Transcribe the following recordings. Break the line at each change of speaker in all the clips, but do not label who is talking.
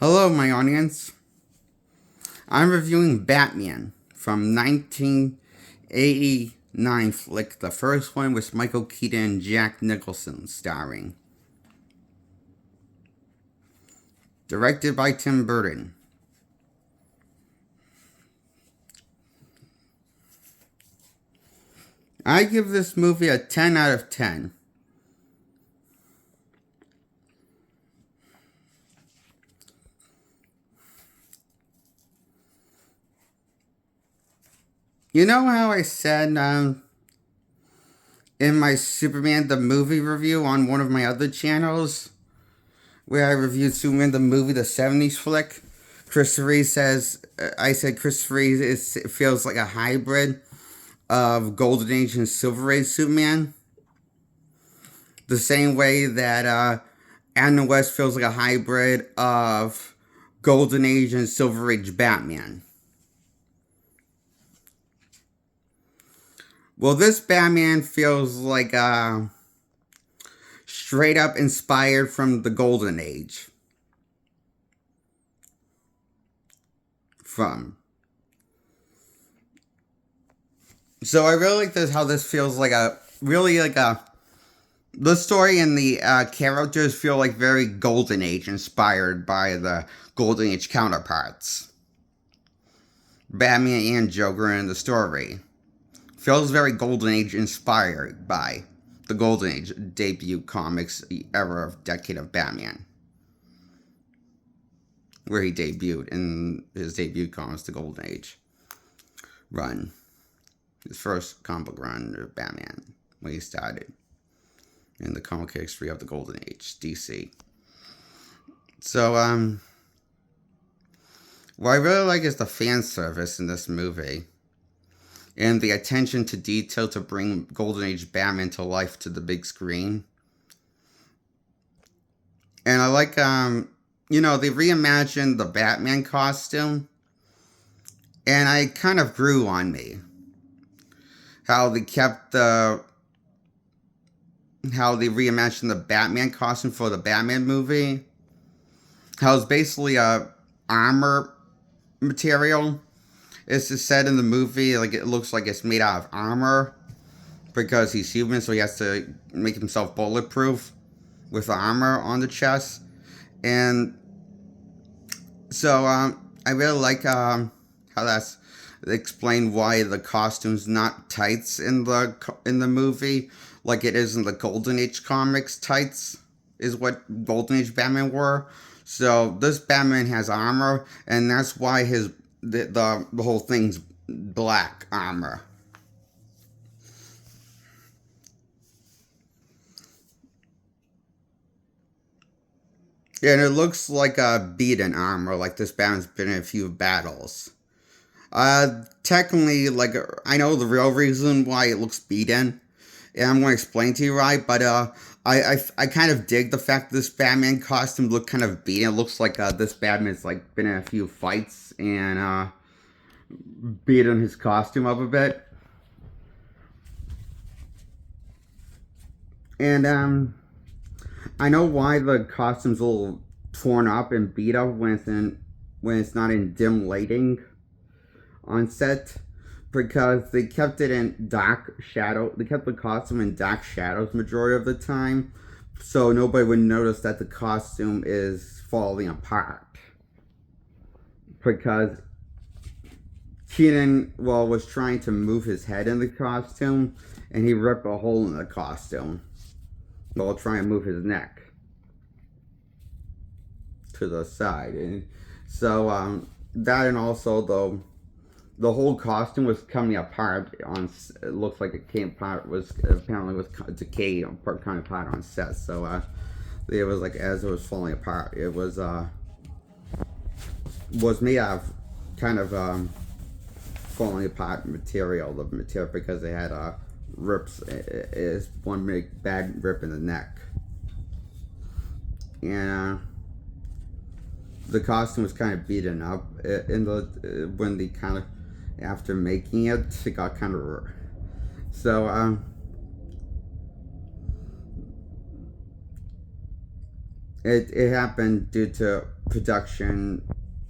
Hello, my audience. I'm reviewing Batman from 1989 flick. The first one was Michael Keaton and Jack Nicholson starring. Directed by Tim Burton. I give this movie a 10 out of 10. You know how I said in my Superman the movie review on one of my other channels, where I reviewed Superman the movie, the 70s flick? Christopher Reeve says, I said Christopher Reeve feels like a hybrid of Golden Age and Silver Age Superman. The same way that Adam West feels like a hybrid of Golden Age and Silver Age Batman. Well, this Batman feels like straight up inspired from the Golden Age. So I really like this, how this feels like the story and the characters feel like very Golden Age inspired by the Golden Age counterparts. Batman and Joker in the story feels very Golden Age inspired by the Golden Age debut comics era of decade of Batman, where he debuted in his debut comics, the Golden Age run, his first comic book run of Batman when he started in the comic history of the Golden Age, DC. So, what I really like is the fan service in this movie and the attention to detail to bring Golden Age Batman to life to the big screen. And I like, they reimagined the Batman costume, and it kind of grew on me. How they reimagined the Batman costume for the Batman movie. How it's basically a armor material. It's just said in the movie, like, it looks like it's made out of armor because he's human, so he has to make himself bulletproof with armor on the chest. And so I really like how that's explained why the costume's not tights in the movie like it is in the Golden Age comics. Tights is what Golden Age Batman wore. So this Batman has armor, and that's why the whole thing's black armor. And it looks like a beaten armor, like this Batman's been in a few battles. Technically, like, I know the real reason why it looks beaten, and I'm going to explain to you why, but I kind of dig the fact this Batman costume looked kind of beaten. It looks like this Batman's like been in a few fights and beaten his costume up a bit. And I know why the costume's a little torn up and beat up when it's not in dim lighting on set, because they kept it in dark shadow. They kept the costume in dark shadows majority of the time, so nobody would notice that the costume is falling apart. Because Keaton, was trying to move his head in the costume, and he ripped a hole in the costume while trying to move his neck to the side. And so that, and also the whole costume was coming apart it looks like it came apart, was decayed, kind of apart on set. So it was like, as it was falling apart, it was made out of kind of falling apart material, because they had rips, is one big bad rip in the neck. And the costume was kind of beaten up when they kind of, after making it got kind of, so it happened due to production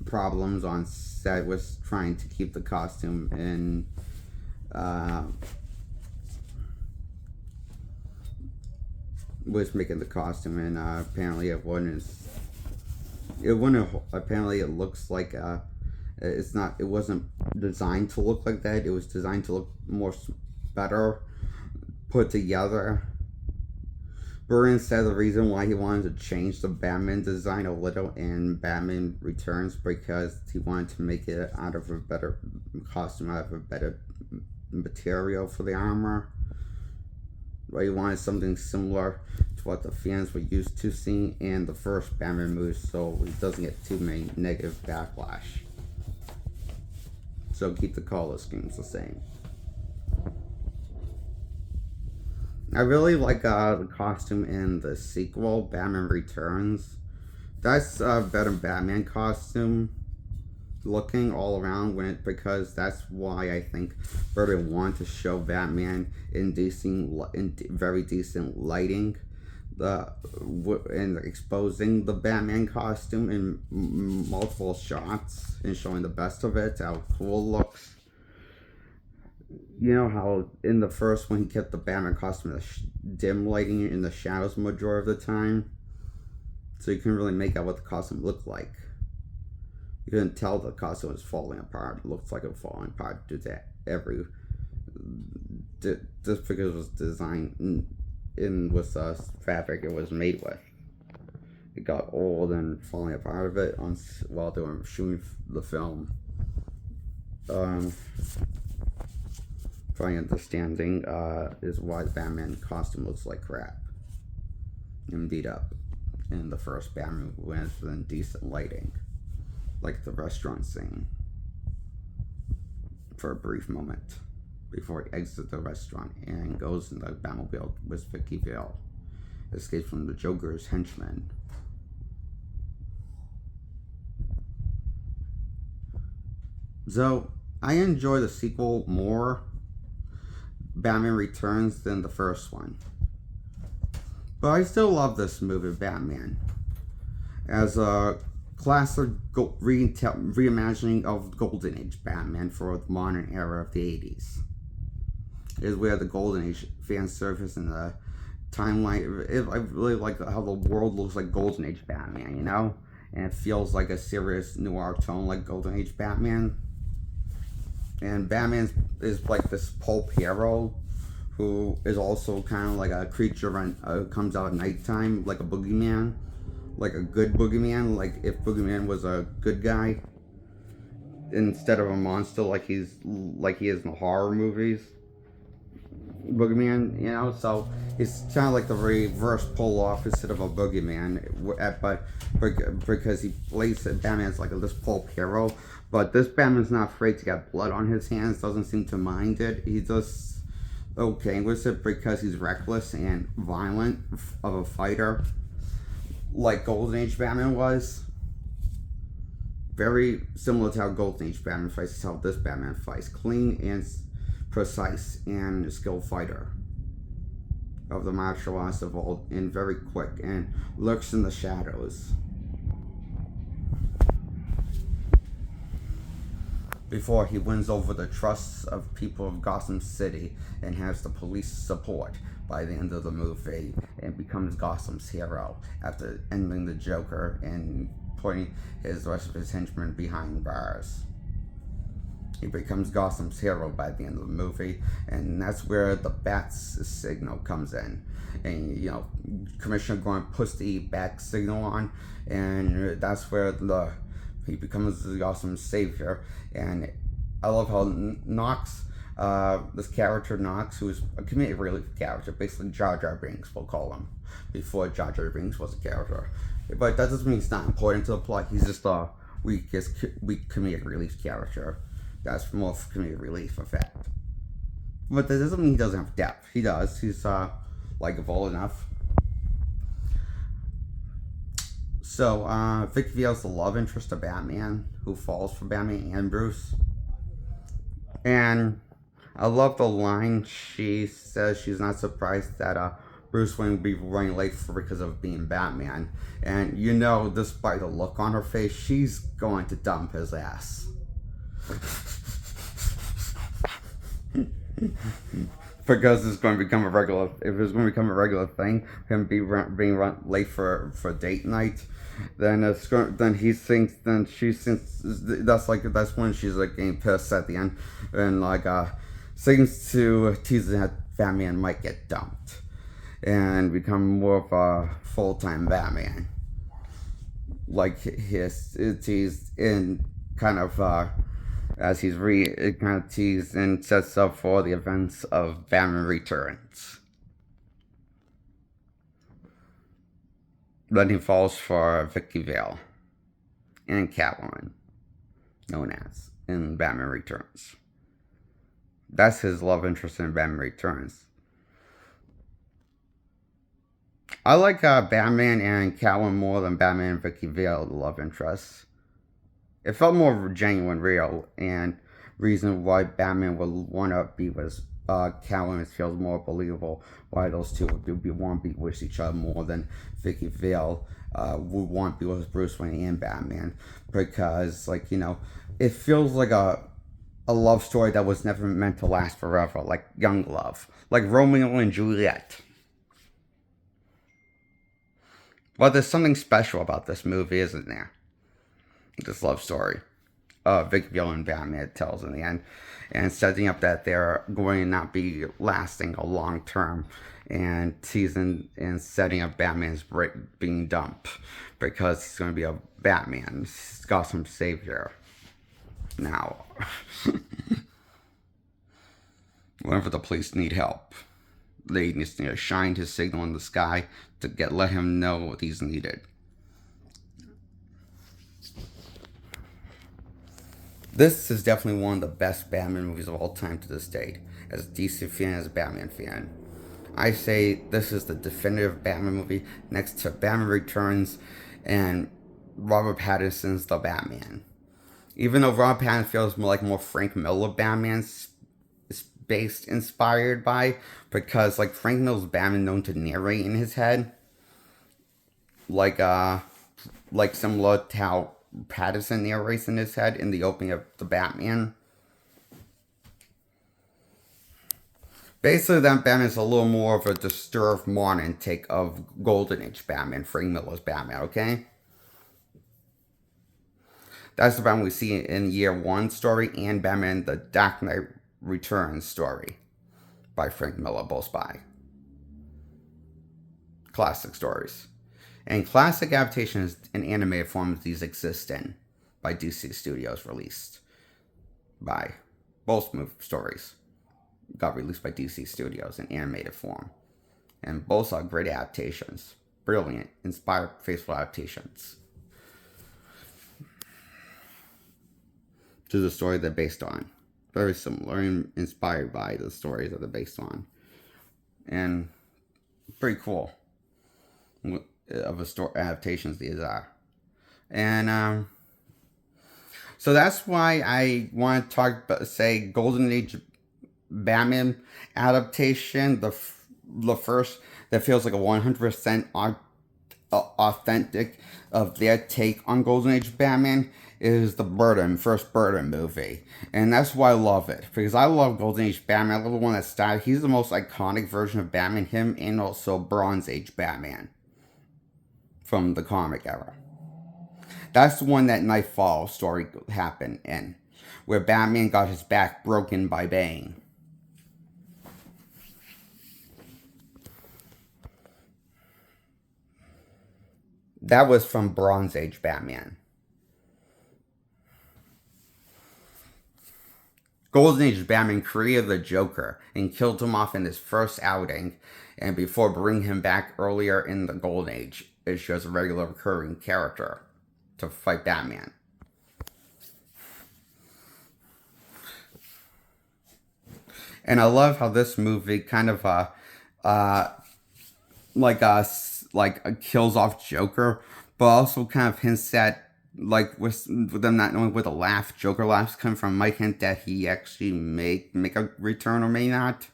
problems on set was trying to keep the costume in was making the costume, and apparently apparently it looks like it wasn't designed to look like that. It was designed to look better put together. Burton said the reason why he wanted to change the Batman design a little in Batman Returns because he wanted to make it out of a better costume, out of a better material for the armor. But he wanted something similar to what the fans were used to seeing in the first Batman movie, so he doesn't get too many negative backlash. So keep the color schemes the same. I really like the costume in the sequel, Batman Returns. That's a better Batman costume looking all around because that's why I think Burton wanted to show Batman in very decent lighting, and exposing the Batman costume in multiple shots and showing the best of it, how cool it looks. You know how in the first one he kept the Batman costume in the dim lighting in the shadows majority of the time, so you couldn't really make out what the costume looked like. You couldn't tell the costume was falling apart. It looked like it was falling apart due to just because it was designed in with the fabric it was made with. It got old and falling apart of it while they were shooting the film. My understanding is why the Batman costume looks like crap and beat up in the first Batman when it's in decent lighting, like the restaurant scene, for a brief moment before he exits the restaurant and goes in the Batmobile with Vicky Vale, escapes from the Joker's henchmen. So I enjoy the sequel more, Batman Returns, than the first one. But I still love this movie, Batman, as a classic reimagining of Golden Age Batman for the modern era of the 80s. Is where the Golden Age fan service and the timeline. I really like how the world looks like Golden Age Batman, you know? And it feels like a serious noir tone like Golden Age Batman. And Batman is like this pulp hero who is also kind of like a creature and comes out at nighttime, like a boogeyman, like a good boogeyman, like if Boogeyman was a good guy instead of a monster like he is in the horror movies. Boogeyman, you know, so he's kind of like the reverse polar opposite of a boogeyman, but because he plays Batman's like this pulp hero, but this Batman's not afraid to get blood on his hands, doesn't seem to mind it. He's just okay with it because he's reckless and violent of a fighter, like Golden Age Batman was. Very similar to how Golden Age Batman fights, is how this Batman fights. Clean and precise and skilled fighter of the martial arts of old, and very quick and lurks in the shadows. Before he wins over the trusts of people of Gotham City and has the police support by the end of the movie and becomes Gotham's hero after ending the Joker and putting the rest of his henchmen behind bars. He becomes Gotham's hero by the end of the movie, and that's where the Bat's signal comes in. And, you know, Commissioner Gordon puts the Bat signal on, and that's where he becomes the Gotham's savior. And I love how Knox, this character Knox, who's a comedic relief character, basically Jar Jar Binks, we'll call him, before Jar Jar Binks was a character. But that doesn't mean he's not important to the plot. He's just a weak comedic relief character. That's more comedic relief effect. But that doesn't mean he doesn't have depth. He does. He's likable enough. So, Vicky Vale's the love interest of Batman, who falls for Batman and Bruce. And I love the line she says she's not surprised that Bruce Wayne would be running late for because of being Batman. And you know, despite the look on her face, she's going to dump his ass. Because it's going to become a regular. If it's going to become a regular thing, him being late for date night, then then he thinks, then she thinks that's when she's like getting pissed at the end, and like seems to tease that Batman might get dumped and become more of a full-time Batman. Like he's in kind of as it kind of teased and sets up for the events of Batman Returns. Then he falls for Vicky Vale and Catwoman, known as in Batman Returns. That's his love interest in Batman Returns. I like Batman and Catwoman more than Batman and Vicky Vale, the love interests. It felt more genuine, real, and reason why Batman would want to be with Catwoman feels more believable. Why those two would want to be with each other more than Vicky Vale would want to be with Bruce Wayne and Batman, because like, you know, it feels like a love story that was never meant to last forever, like young love, like Romeo and Juliet. Well, there's something special about this movie, isn't there? This love story. Vicky Vale and Batman tells in the end, and setting up that they're going to not be lasting a long term, and teasing and setting up Batman's being dumped because he's going to be a Batman. He's got some savior now. Whenever the police need help, they just need to shine his signal in the sky to let him know what he's needed. This is definitely one of the best Batman movies of all time to this date. As a DC fan, as a Batman fan, I say this is the definitive Batman movie next to Batman Returns and Robert Pattinson's The Batman. Even though Robert Pattinson feels more Frank Miller Batman's inspired by, because like Frank Miller's Batman known to narrate in his head, like similar to how Pattinson narrates in his head in the opening of The Batman. Basically, that Batman is a little more of a disturbed modern take of Golden Age Batman, Frank Miller's Batman, okay? That's the Batman we see in Year One story and Batman the Dark Knight Returns story by Frank Miller, both by classic stories. And classic adaptations in animated forms these exist in by DC Studios, released by both stories got released by DC Studios in animated form. And both are great adaptations. Brilliant, inspired, faithful adaptations to the story they're based on. Very similar and inspired by the stories that they're based on. And pretty cool of a story adaptations these are. And so that's why I want to talk about, say, Golden Age Batman adaptation, the first that feels like a 100% authentic of their take on Golden Age Batman is the first Burton movie. And that's why I love it, because I love Golden Age Batman. I love the one that started. He's the most iconic version of Batman, him and also Bronze Age Batman from the comic era. That's the one that Nightfall story happened in, where Batman got his back broken by Bane. That was from Bronze Age Batman. Golden Age Batman created the Joker and killed him off in his first outing, and before bringing him back earlier in the Golden Age, it's just a regular recurring character to fight Batman. And I love how this movie kind of kills off Joker, but also kind of hints at, like, with them not knowing where the Joker laughs come from, might hint that he actually may make a return or may not.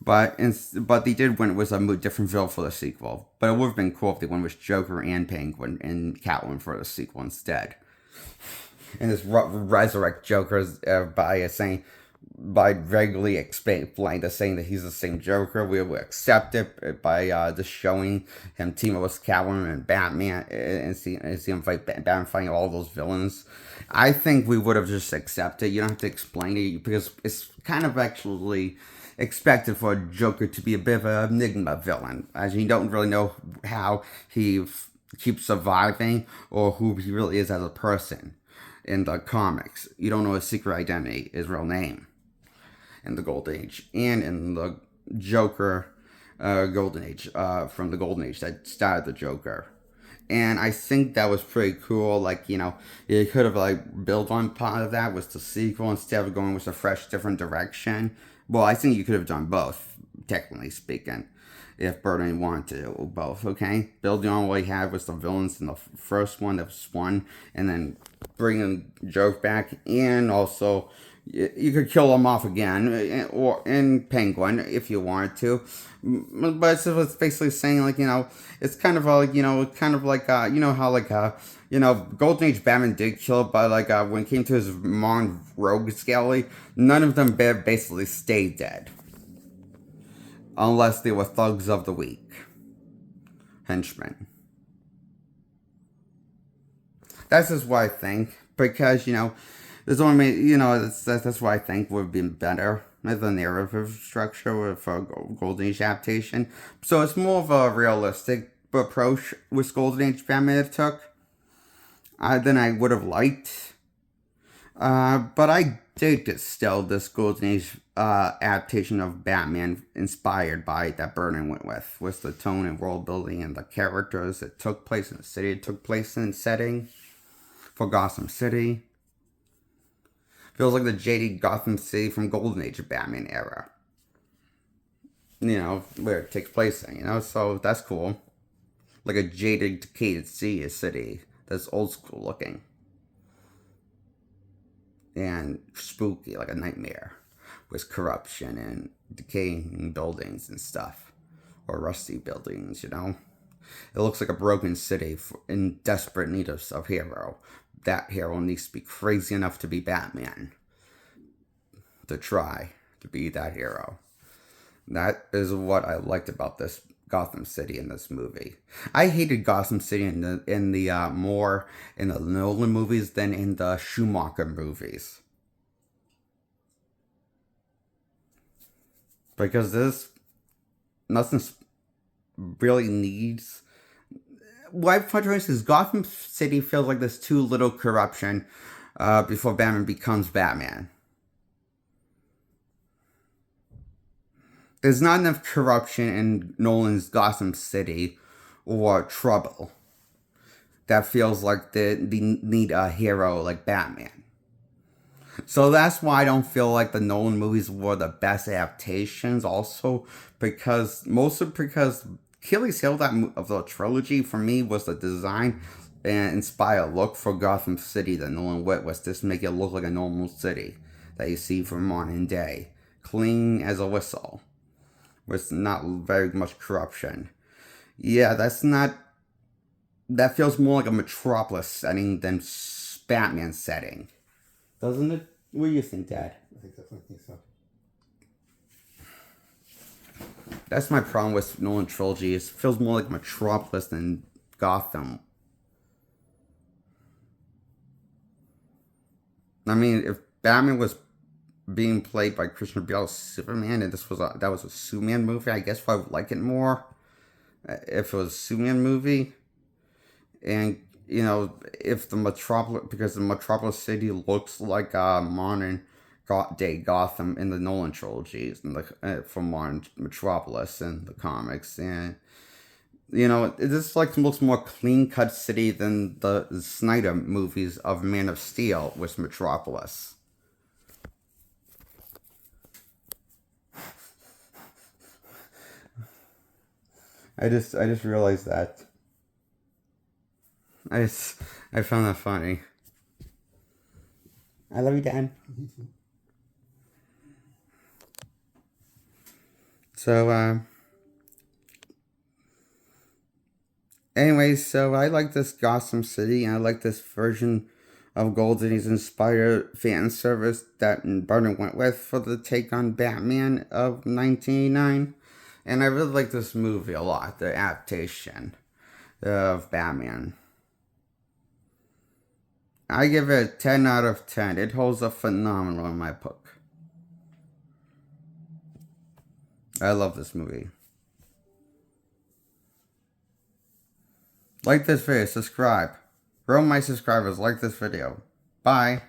but they did when it was a different villain for the sequel. But it would have been cool if they went with Joker and Penguin and Catwoman for the sequel instead. And just resurrect Joker by regularly explain to saying that he's the same Joker. We will accept it by just showing him team up with Catwoman and Batman and see him fight Batman, fighting all those villains. I think we would have just accepted. You don't have to explain it because it's kind of actually expected for a Joker to be a bit of an enigma villain, as you don't really know how he keeps surviving or who he really is as a person. In the comics, you don't know his secret identity, his real name, in the Golden Age, and in the Joker Golden Age, from the Golden Age that started the Joker. And I think that was pretty cool. Like, you could have like built on part of that with the sequel instead of going with a fresh, different direction. Well, I think you could have done both, technically speaking, if Burton wanted to do both, okay? Building on what he had with the villains in the first one, that was one, and then bringing Joke back, and also you could kill him off again, or in Penguin if you wanted to. But it's basically saying, like, it's kind of like, how Golden Age Batman did kill, but like when it came to his modern rogues gallery, none of them basically stayed dead. Unless they were thugs of the week. Henchmen. That's just what I think. Because, there's only, that's what I think would have been better as a narrative structure for Golden Age adaptation. So it's more of a realistic approach with Golden Age Batman it took than I would have liked. But I dig still this Golden Age adaptation of Batman inspired by that Burton went with the tone and world building and the characters that took place in the city it took place in setting for Gotham City. Feels like the jaded Gotham City from Golden Age Batman era. Where it takes place in, so that's cool. Like a jaded, decayed city that's old school looking. And spooky, like a nightmare, with corruption and decaying buildings and stuff, or rusty buildings. It looks like a broken city in desperate need of a hero. That hero needs to be crazy enough to be Batman, to try to be that hero. That is what I liked about this Gotham City in this movie. I hated Gotham City in the more in the Nolan movies than in the Schumacher movies, because this nothing really needs. What I've tried is Gotham City feels like there's too little corruption before Batman becomes Batman. There's not enough corruption in Nolan's Gotham City or trouble that feels like they need a hero like Batman. So that's why I don't feel like the Nolan movies were the best adaptations. Also, mostly because Achilles heel of the trilogy for me was the design and inspired look for Gotham City that Nolan went was just make it look like a normal city that you see from modern day, clean as a whistle, with not very much corruption. Yeah, that feels more like a Metropolis setting than Batman setting. Doesn't it? What do you think, Dad?
I definitely think so.
That's my problem with Nolan trilogy. It feels more like Metropolis than Gotham. I mean, if Batman was being played by Christian Bale's Superman, and that was a Superman movie, I guess I would like it more if it was a Superman movie. And if the Metropolis, because the Metropolis City looks like a modern day Gotham in the Nolan trilogies, and from modern Metropolis in the comics, and it just looks more clean cut city than the Snyder movies of Man of Steel with Metropolis. I just realized that. I found that funny. I love you, Dan. So, anyways, so I like this Gotham City, and I like this version of Goldie's inspired fan service that Burton went with for the take on Batman of 1989. And I really like this movie a lot, the adaptation of Batman. I give it a 10 out of 10. It holds up phenomenal in my book. I love this movie. Like this video, subscribe. Grow my subscribers, like this video. Bye.